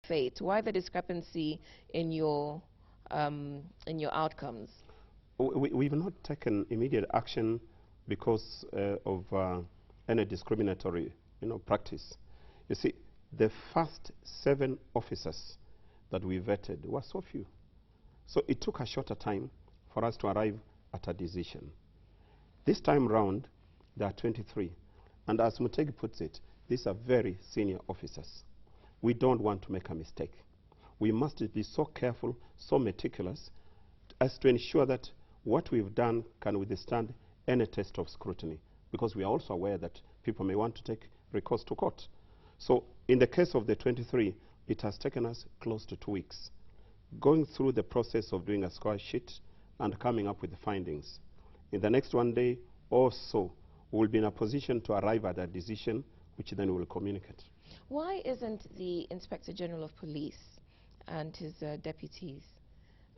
fate? Why the discrepancy in your outcomes? We've not taken immediate action because of any discriminatory, practice. You see, the first 7 officers that we vetted were so few. So it took a shorter time for us to arrive at a decision. This time round, there are 23. And as Mutegi puts it, these are very senior officers. We don't want to make a mistake. We must be so careful, so meticulous, as to ensure that what we've done can withstand any test of scrutiny, because we are also aware that people may want to take recourse to court. So in the case of the 23, it has taken us close to 2 weeks, going through the process of doing a score sheet and coming up with the findings. In the next 1 day or so, we will be in a position to arrive at a decision, which then we will communicate. Why isn't the Inspector General of Police and his deputies,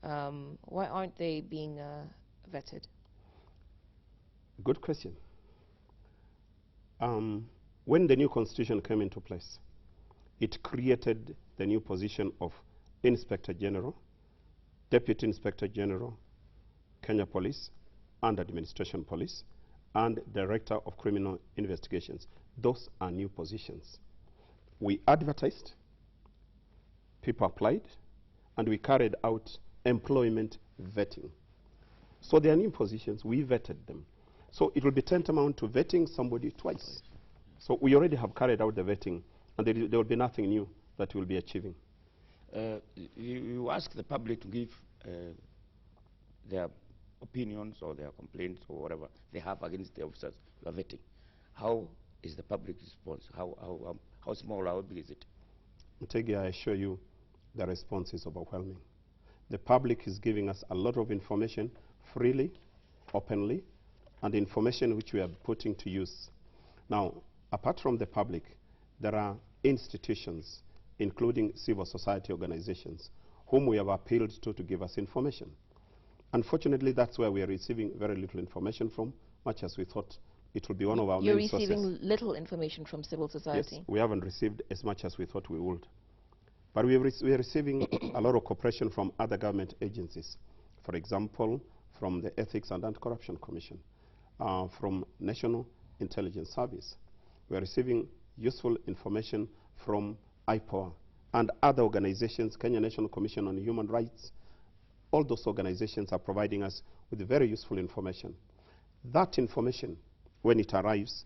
why aren't they being vetted? Good question. When the new constitution came into place, it created the new position of Inspector General, Deputy Inspector General, Kenya Police and Administration Police, and Director of Criminal Investigations. Those are new positions. We advertised, people applied, and we carried out employment vetting. So they are new positions, we vetted them. So it will be tantamount to vetting somebody twice. So we already have carried out the vetting, and there will be nothing new that we'll be achieving. You ask the public to give their opinions or their complaints or whatever they have against the officers you are vetting. How is the public response? How small or how big is it? Mutegi, I assure you the response is overwhelming. The public is giving us a lot of information freely, openly, and information which we are putting to use. Now, apart from the public, there are institutions, including civil society organizations, whom we have appealed to give us information. Unfortunately, that's where we are receiving very little information from, much as we thought it would be one of our main sources. You're receiving little information from civil society? Yes, we haven't received as much as we thought we would. But we are receiving a lot of cooperation from other government agencies. For example, from the Ethics and Anti-Corruption Commission, from National Intelligence Service. We are receiving useful information from IPOA and other organizations, Kenya National Commission on Human Rights. All those organizations are providing us with very useful information. That information, when it arrives,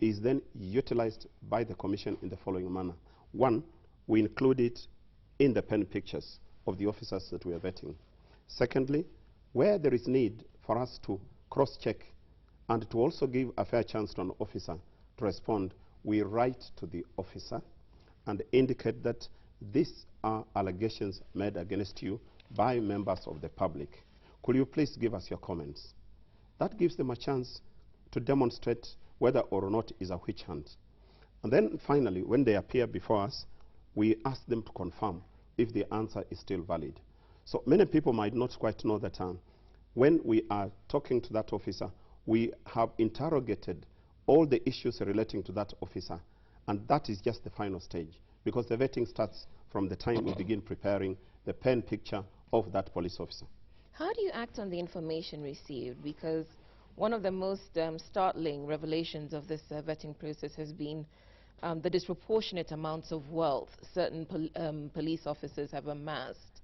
is then utilized by the Commission in the following manner. One, we include it in the pen pictures of the officers that we are vetting. Secondly, where there is need for us to cross-check and to also give a fair chance to an officer to respond, we write to the officer and indicate that these are allegations made against you by members of the public. Could you please give us your comments? That gives them a chance to demonstrate whether or not it is a witch hunt. And then finally, when they appear before us, we ask them to confirm if the answer is still valid. So many people might not quite know that when we are talking to that officer, we have interrogated all the issues relating to that officer, and that is just the final stage, because the vetting starts from the time we begin preparing the pen picture of that police officer. How do you act on the information received? Because one of the most startling revelations of this vetting process has been the disproportionate amounts of wealth certain police officers have amassed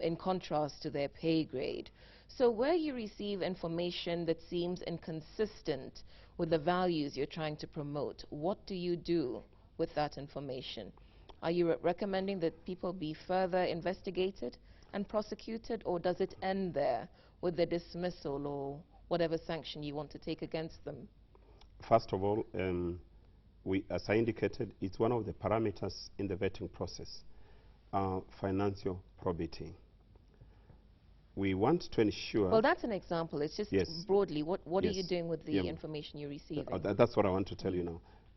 in contrast to their pay grade. So where you receive information that seems inconsistent with the values you're trying to promote, what do you do with that information? Are you recommending that people be further investigated and prosecuted, or does it end there with the dismissal or whatever sanction you want to take against them? First of all, as I indicated, it's one of the parameters in the vetting process, financial probity. We want to ensure... Well, that's an example. It's just broadly, what yes. are you doing with the information you're receiving? That's what I want to tell you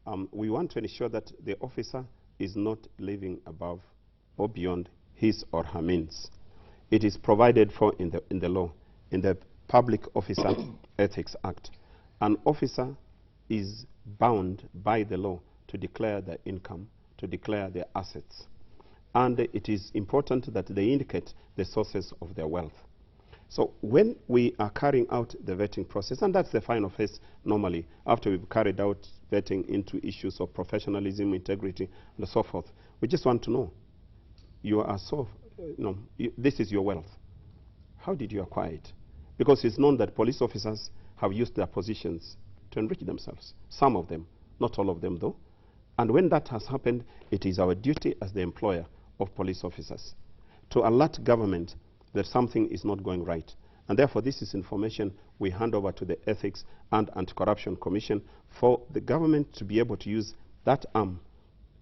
now. We want to ensure that the officer is not living above or beyond his or her means. It is provided for in the law, in the Public Officer Ethics Act. An officer is bound by the law to declare their income, to declare their assets. and it is important that they indicate the sources of their wealth. So when we are carrying out the vetting process, and that's the final phase normally, after we've carried out vetting into issues of professionalism, integrity, and so forth, we just want to know, you are so, this is your wealth. How did you acquire it? Because it's known that police officers have used their positions to enrich themselves. Some of them, not all of them though. And when that has happened, it is our duty as the employer of police officers to alert government that something is not going right. And therefore, this is information we hand over to the Ethics and Anti-Corruption Commission for the government to be able to use that arm,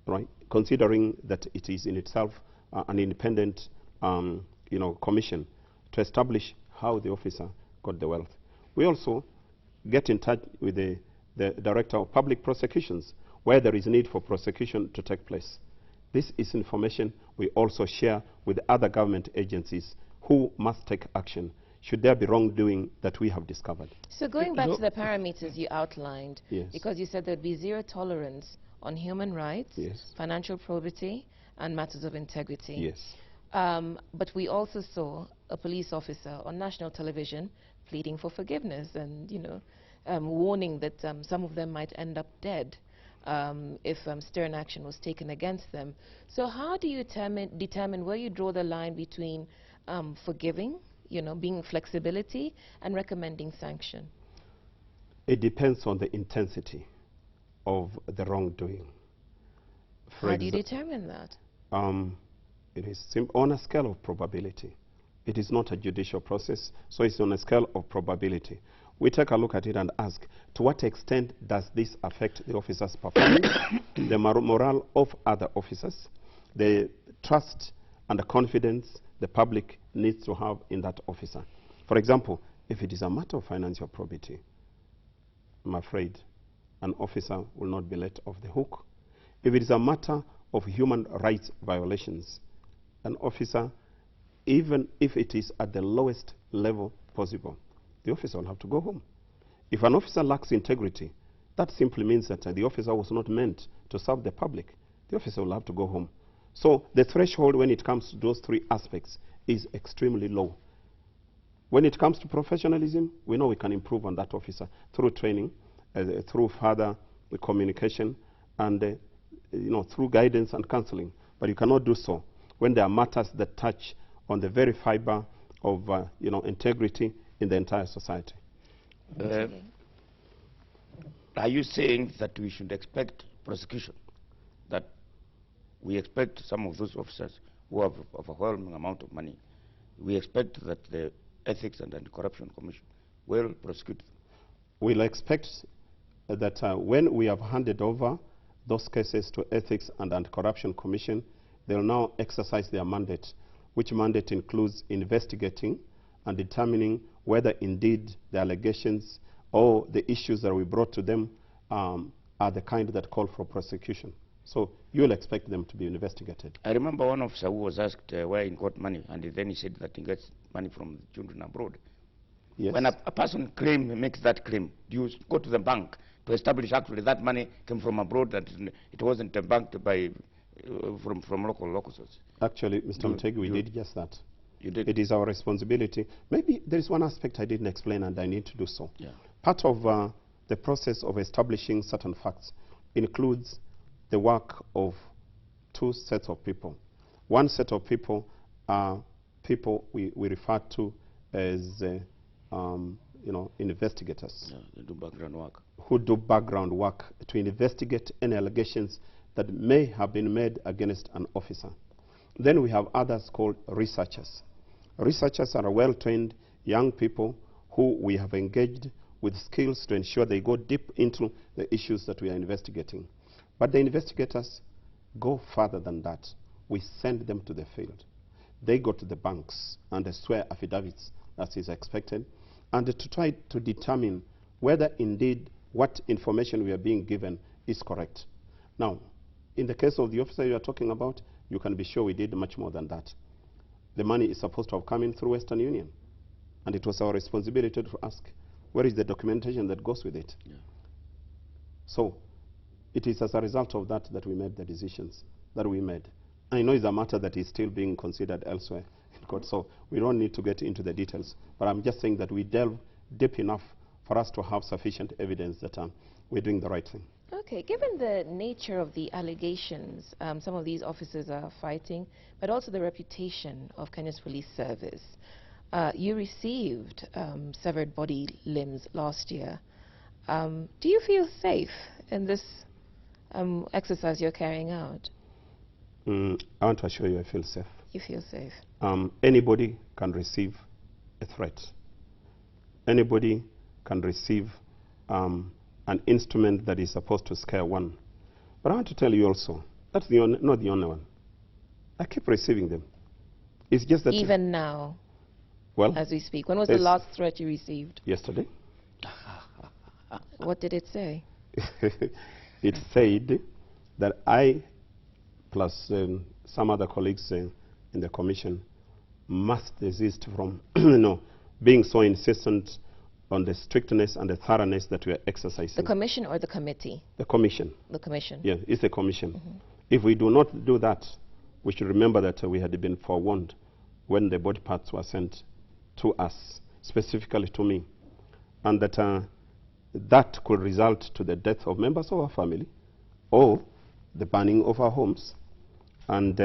right, considering that it is in itself an independent commission to establish how the officer got the wealth. We also get in touch with the Director of Public Prosecutions where there is need for prosecution to take place. This is information we also share with other government agencies who must take action should there be wrongdoing that we have discovered. So going back to the parameters you outlined, yes, because you said there'd be zero tolerance on human rights, yes, financial probity, and matters of integrity. Yes. But we also saw a police officer on national television pleading for forgiveness and, warning that some of them might end up dead if stern action was taken against them. So how do you determine where you draw the line between forgiving, being flexibility, and recommending sanction? It depends on the intensity of the wrongdoing. How do you determine that? It is on a scale of probability. It is not a judicial process, so it's on a scale of probability. We take a look at it and ask, to what extent does this affect the officer's performance, the morale of other officers, the trust and the confidence the public needs to have in that officer? For example, if it is a matter of financial probity, I'm afraid an officer will not be let off the hook. If it is a matter of human rights violations, an officer, even if it is at the lowest level possible, the officer will have to go home. If an officer lacks integrity, that simply means that the officer was not meant to serve the public. The officer will have to go home. So the threshold when it comes to those three aspects is extremely low. When it comes to professionalism, we know we can improve on that officer through training, through further communication, and through guidance and counseling. But you cannot do so when there are matters that touch on the very fiber of integrity in the entire society. Are you saying that we should expect prosecution? That we expect some of those officers who have overwhelming amount of money, we expect that the Ethics and Anti-Corruption Commission will prosecute them? We'll expect that when we have handed over those cases to Ethics and Anti-Corruption Commission, they'll now exercise their mandate, which mandate includes investigating and determining whether indeed the allegations or the issues that we brought to them are the kind that call for prosecution. So you'll expect them to be investigated. I remember one officer who was asked where he got money, and then he said that he gets money from children abroad. Yes. When a person makes that claim, do you go to the bank to establish actually that money came from abroad, that it wasn't banked by from local sources? Actually, Mr. Mutegi, we did just that. You did? It is our responsibility. Maybe there is one aspect I didn't explain and I need to do so. Yeah. Part of the process of establishing certain facts includes the work of two sets of people. One set of people are people we refer to as investigators. Yeah, they do background work. Who do background work to investigate any allegations that may have been made against an officer. Then we have others called researchers. Researchers are well-trained young people who we have engaged with skills to ensure they go deep into the issues that we are investigating. But the investigators go further than that. We send them to the field. They go to the banks and they swear affidavits, as is expected, and to try to determine whether indeed what information we are being given is correct. Now, in the case of the officer you are talking about, you can be sure we did much more than that. The money is supposed to have come in through Western Union, and it was our responsibility to ask, where is the documentation that goes with it? Yeah. So, it is as a result of that that we made the decisions that we made. I know it's a matter that is still being considered elsewhere in court, so we don't need to get into the details. But I'm just saying that we delve deep enough for us to have sufficient evidence that we're doing the right thing. Okay, given the nature of the allegations some of these officers are fighting, but also the reputation of Kenya's police service, you received severed body limbs last year. Do you feel safe in this exercise you're carrying out? I want to assure you I feel safe. You feel safe? Anybody can receive a threat. Anybody can receive an instrument that is supposed to scare one. But I want to tell you also, that's not the only one. I keep receiving them. It's just that... Even now, well, as we speak. When was the last threat you received? Yesterday. What did it say? It said that I, plus some other colleagues in the commission, must desist from being so insistent on the strictness and the thoroughness that we are exercising. The commission or the committee? The commission. The commission. Yeah, it's the commission. If we do not do that, we should remember that we had been forewarned when the body parts were sent to us, specifically to me, and that that could result to the death of members of our family or the burning of our homes. And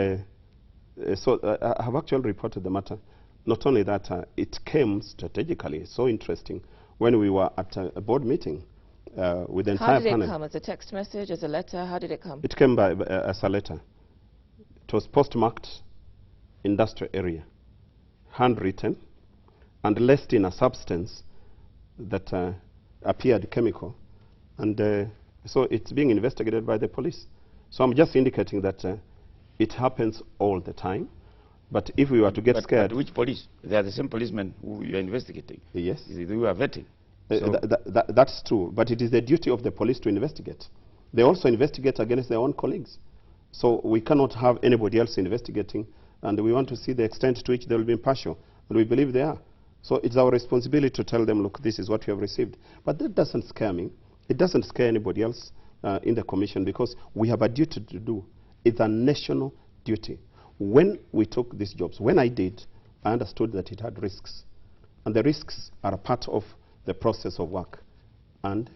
so I have actually reported the matter. Not only that, it came strategically, so interesting, when we were at a board meeting with the entire panel. How did it come? As a text message, as a letter? How did it come? It came as a letter. It was postmarked industrial area, handwritten, and laced in a substance that appeared chemical. And so it's being investigated by the police. So I'm just indicating that it happens all the time. But if we were to get scared... But which police? They are the same policemen who you are investigating. Yes. Who are vetting. That's true. But it is the duty of the police to investigate. They also investigate against their own colleagues. So we cannot have anybody else investigating. And we want to see the extent to which they will be impartial. And we believe they are. So it's our responsibility to tell them, look, this is what you have received. But that doesn't scare me. It doesn't scare anybody else in the commission, because we have a duty to do. It's a national duty. When we took these jobs, when I did, I understood that it had risks. And the risks are a part of the process of work. And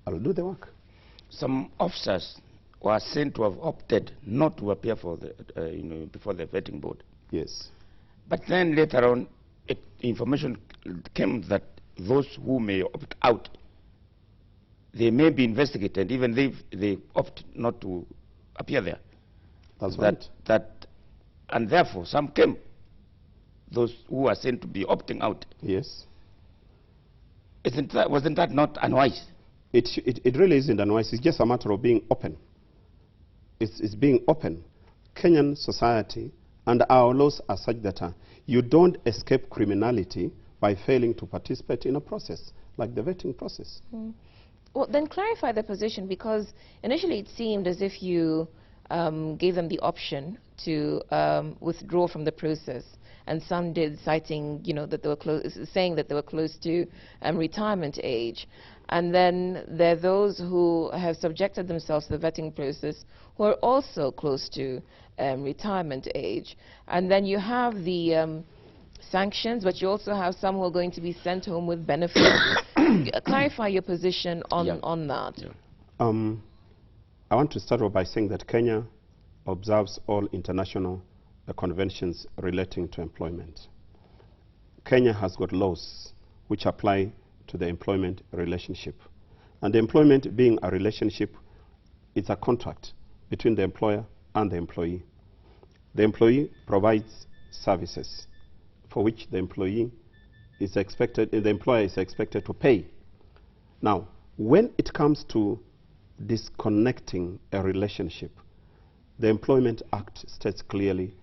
I'll do the work. Some officers were sent to have opted not to appear for the, before the vetting board. Yes. But then later on, information came that those who may opt out, they may be investigated, even if they opt not to appear there. That's right. And therefore, some came, those who are sent to be opting out. Yes. Wasn't that not unwise? It really isn't unwise. It's just a matter of being open. It's being open. Kenyan society and our laws are such that you don't escape criminality by failing to participate in a process, like the vetting process. Well, then clarify the position, because initially it seemed as if you gave them the option to withdraw from the process, and some did, citing, that they were saying that they were close to retirement age. And then there are those who have subjected themselves to the vetting process who are also close to retirement age. And then you have the sanctions, but you also have some who are going to be sent home with benefits. Clarify your position on that. Yeah. I want to start off by saying that Kenya observes all international conventions relating to employment. Kenya has got laws which apply to the employment relationship. And the employment being a relationship, it's a contract between the employer and the employee. The employee provides services for which the employer is expected to pay. Now, when it comes to disconnecting a relationship, the Employment Act states clearly